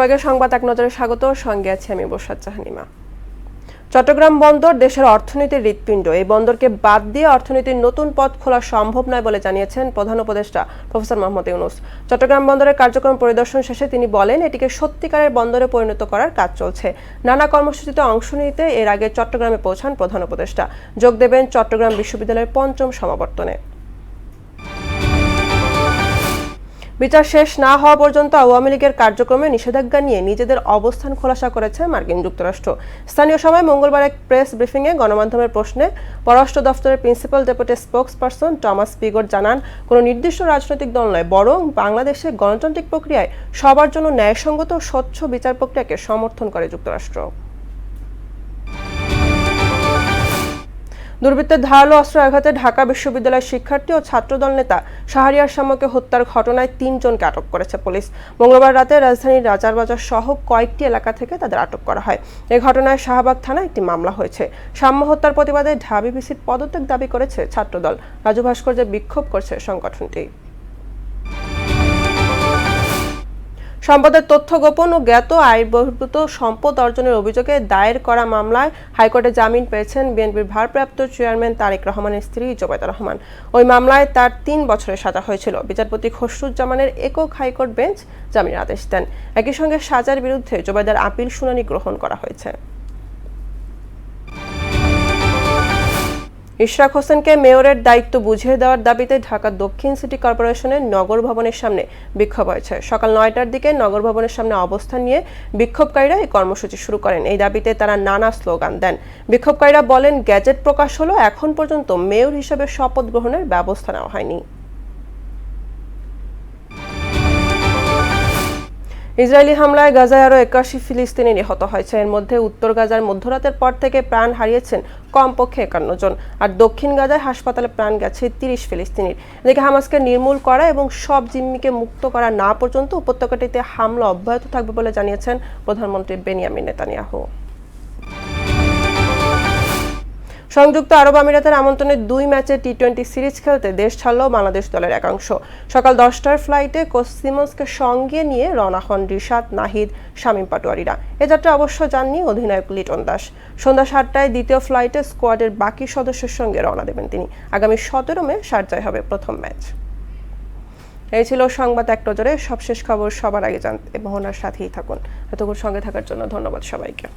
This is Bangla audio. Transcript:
সবাইকে সংবাদ এক নজরে স্বাগত। সঙ্গে আছি আমি বর্ষা জাহানিমা। চট্টগ্রাম বন্দর দেশের অর্থনীতির হৃৎপিণ্ড। এই বন্দরকে বাদ দিয়ে অর্থনীতির নতুন পথ খোলা সম্ভব নয় বলে জানিয়েছেন প্রধান উপদেষ্টা প্রফেসর মোহাম্মদ ইউনূস। চট্টগ্রাম বন্দরের কার্যক্রম পরিদর্শন শেষে তিনি বলেন, এটিকে সত্যিকারের বন্দরে পরিণত করার কাজ চলছে। নানা কর্মসূচিতে অংশ নিতে এর আগে চট্টগ্রামে পৌঁছান প্রধান উপদেষ্টা। যোগ দেবেন চট্টগ্রাম বিশ্ববিদ্যালয়ের ৫ম সমাবর্তনে। বিচার শেষ না হওয়া পর্যন্ত আওয়ামী লীগের কার্যক্রমে নিষেধাজ্ঞা নিয়ে নিজেদের অবস্থান খোলাসা করেছে মার্কিন যুক্তরাষ্ট্র। স্থানীয় সময় মঙ্গলবার এক প্রেস ব্রিফিংয়ে গণমাধ্যমের প্রশ্নে পররাষ্ট্র দফতরের principal deputy spokesperson Thomas Pigott জানান, কোনো নির্দিষ্ট রাজনৈতিক দল নয়, বরং বাংলাদেশে গণতান্ত্রিক প্রক্রিয়ায় সবার জন্য ন্যায়সঙ্গত স্বচ্ছ বিচার প্রক্রিয়াকে সমর্থন করে যুক্তরাষ্ট্র। দুর্বৃত্তের ধারালো অস্ত্র আঘাতে ঢাকা বিশ্ববিদ্যালয়ের শিক্ষার্থী ও ছাত্রদল নেতা শাহরিয়ার শামকে হত্যার ঘটনায় ৩ জনকে আটক করেছে পুলিশ। মঙ্গলবার রাতে রাজধানীর রাজারবাজার সহ কয়েকটি এলাকা থেকে তাদের আটক করা হয়। এই ঘটনায় শাহবাগ থানায় একটি মামলা হয়েছে। শাম্য হত্যার প্রতিবাদে ঢাবি ভিসির পদত্যাগ দাবি করেছে ছাত্রদল। রাজু ভাস্কর্যে বিক্ষোভ করছে সংগঠনটি। সম্পদের তথ্য গোপন ও জ্ঞাত আয়বহির্ভূত সম্পদ অর্জনের অভিযোগে দায়ের করা মামলায় হাইকোর্টে জামিন পেয়েছেন বিএনপির ভারপ্রাপ্ত চেয়ারম্যান তারেক রহমানের স্ত্রী জোবাইদা রহমান। ওই মামলায় তার ৩ বছরের সাজা হয়েছিল। বিচারপতি খসরুজ্জামানের একক হাইকোর্ট বেঞ্চ জামিনের আদেশ দেন। একই সঙ্গে সাজার বিরুদ্ধে জোবাইদার আপিল শুনানি গ্রহণ করা হয়েছে। ইশরাক হোসেনকে মেয়রের দায়িত্ব বুঝিয়ে দেওয়ার দাবিতে ঢাকা দক্ষিণ সিটি কর্পোরেশনের নগর ভবনের সামনে বিক্ষোভ হয়েছে। সকাল ৯টার দিকে নগর ভবনের সামনে অবস্থান নিয়ে বিক্ষোভকারীরা এই কর্মসূচি শুরু করেন। এই দাবিতে তারা নানা স্লোগান দেন। বিক্ষোভকারীরা বলেন, গ্যাজেট প্রকাশ হলো, এখন পর্যন্ত মেয়র হিসেবে শপথ গ্রহণের ব্যবস্থা নেওয়া হয়নি। ইসরায়েলি হামলায় গাজায় আরও ৮১ ফিলিস্তিনি নিহত হয়েছে। এর মধ্যে উত্তর গাজার মধ্যরাতের পর থেকে প্রাণ হারিয়েছেন কমপক্ষে ৫১ জন, আর দক্ষিণ গাজায় হাসপাতালে প্রাণ গেছে ৩০ ফিলিস্তিনির। এদিকে হামাসকে নির্মূল করা এবং সব জিম্মিকে মুক্ত করা না পর্যন্ত উপত্যকাটিতে হামলা অব্যাহত থাকবে বলে জানিয়েছেন প্রধানমন্ত্রী বেনিয়ামিন নেতানিয়াহু। সংযুক্ত আরব আমিরাতের আমন্ত্রণে ২ ম্যাচের টি-২০ সিরিজ খেলতে দেশ ছাড়ল বাংলাদেশ দলের একাংশ। সকাল ১০টার ফ্লাইটে কোচ সিমন্সকে সঙ্গে নিয়ে রওনা হন রিশাদ, নাহিদ, শামীম পাটোয়ারিরা। এ যাত্রা অবশ্য যাননি অধিনায়ক লিটন দাস। সন্ধ্যা ৭টায় দ্বিতীয় ফ্লাইটে স্কোয়াডের বাকি সদস্যের সঙ্গে রওনা দেবেন তিনি। আগামী ১৭ মে শারজায় হবে প্রথম ম্যাচ। এই ছিল সংবাদ এক নজরে। সবশেষ খবর সবার আগে জানতে মোহনার সাথেই থাকুন। এতক্ষণ সঙ্গে থাকার জন্য ধন্যবাদ সবাইকে।